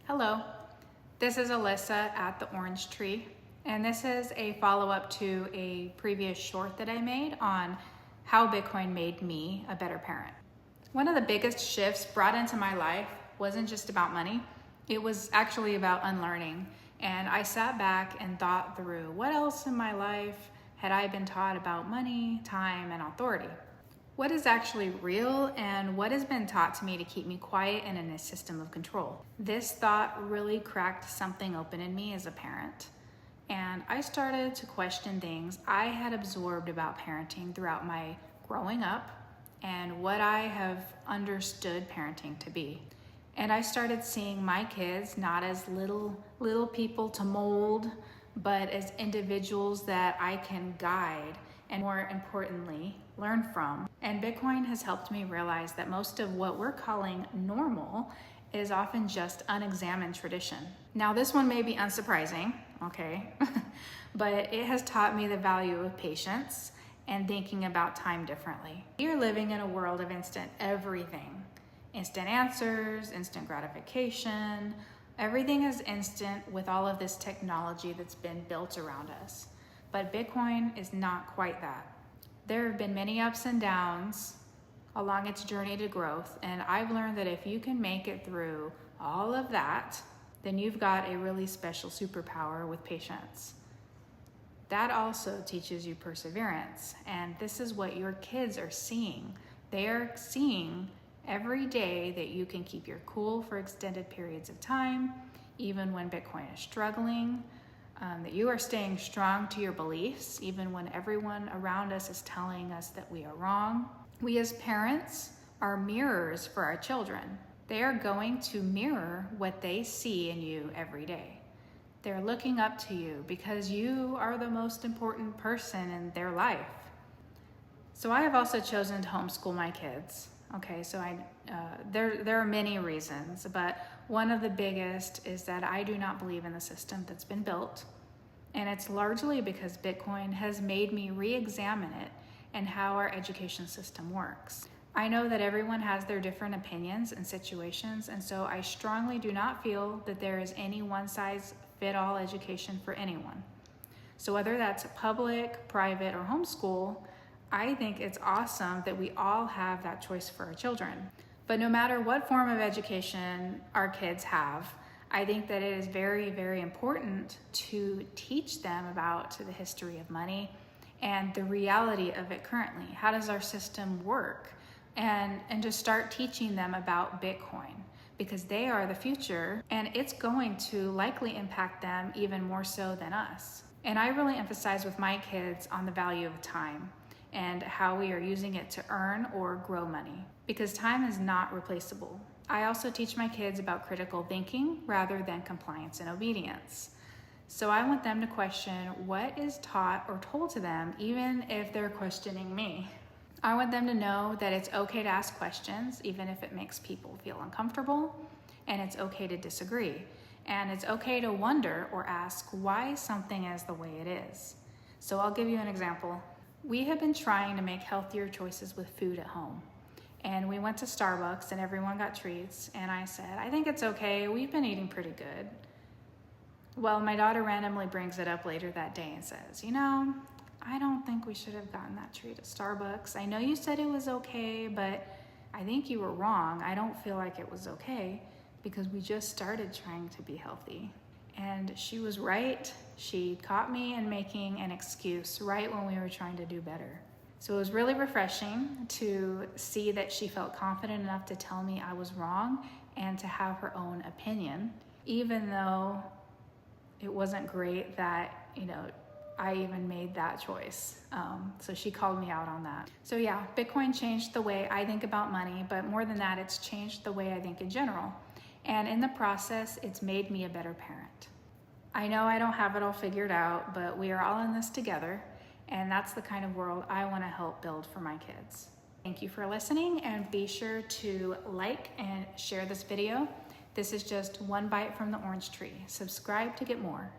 Hello, this is Alyssa at the Orange Tree, and this is a follow-up to a previous short that I made on how Bitcoin made me a better parent. One of the biggest shifts brought into my life wasn't just about money, it was actually about unlearning. And I sat back and thought through what else in my life had I been taught about money, time, and authority. What is actually real and what has been taught to me to keep me quiet and in a system of control? This thought really cracked something open in me as a parent. And I started to question things I had absorbed about parenting throughout my growing up and what I have understood parenting to be. And I started seeing my kids not as little people to mold, but as individuals that I can guide and, more importantly, learn from. And Bitcoin has helped me realize that most of what we're calling normal is often just unexamined tradition. Now, this one may be unsurprising, okay? But it has taught me the value of patience and thinking about time differently. We are living in a world of instant everything. Instant answers, instant gratification. Everything is instant with all of this technology that's been built around us. But Bitcoin is not quite that. There have been many ups and downs along its journey to growth, and I've learned that if you can make it through all of that, then you've got a really special superpower with patience. That also teaches you perseverance, and this is what your kids are seeing. They are seeing every day that you can keep your cool for extended periods of time, even when Bitcoin is struggling, that you are staying strong to your beliefs, even when everyone around us is telling us that we are wrong. We as parents are mirrors for our children. They are going to mirror what they see in you every day. They're looking up to you because you are the most important person in their life. So I have also chosen to homeschool my kids. Okay, so there are many reasons, but one of the biggest is that I do not believe in the system that's been built, and it's largely because Bitcoin has made me re-examine it and how our education system works. I know that everyone has their different opinions and situations, and so I strongly do not feel that there is any one-size-fits-all education for anyone. So whether that's public, private, or homeschool, I think it's awesome that we all have that choice for our children. But no matter what form of education our kids have, I think that it is very, very important to teach them about the history of money and the reality of it currently. How does our system work? And to start teaching them about Bitcoin, because they are the future and it's going to likely impact them even more so than us. And I really emphasize with my kids on the value of time and how we are using it to earn or grow money, because time is not replaceable. I also teach my kids about critical thinking rather than compliance and obedience. So I want them to question what is taught or told to them, even if they're questioning me. I want them to know that it's okay to ask questions, even if it makes people feel uncomfortable, and it's okay to disagree. And it's okay to wonder or ask why something is the way it is. So I'll give you an example. We have been trying to make healthier choices with food at home. And we went to Starbucks and everyone got treats. And I said, I think it's okay. We've been eating pretty good. Well, my daughter randomly brings it up later that day and says, I don't think we should have gotten that treat at Starbucks. I know you said it was okay, but I think you were wrong. I don't feel like it was okay because we just started trying to be healthy. And she was right. She caught me in making an excuse right when we were trying to do better. So it was really refreshing to see that she felt confident enough to tell me I was wrong and to have her own opinion, even though it wasn't great that, I even made that choice. So she called me out on that. So yeah, Bitcoin changed the way I think about money, but more than that, it's changed the way I think in general. And in the process, it's made me a better parent. I know I don't have it all figured out, but we are all in this together, and that's the kind of world I want to help build for my kids. Thank you for listening, and be sure to like and share this video. This is just one bite from the orange tree. Subscribe to get more.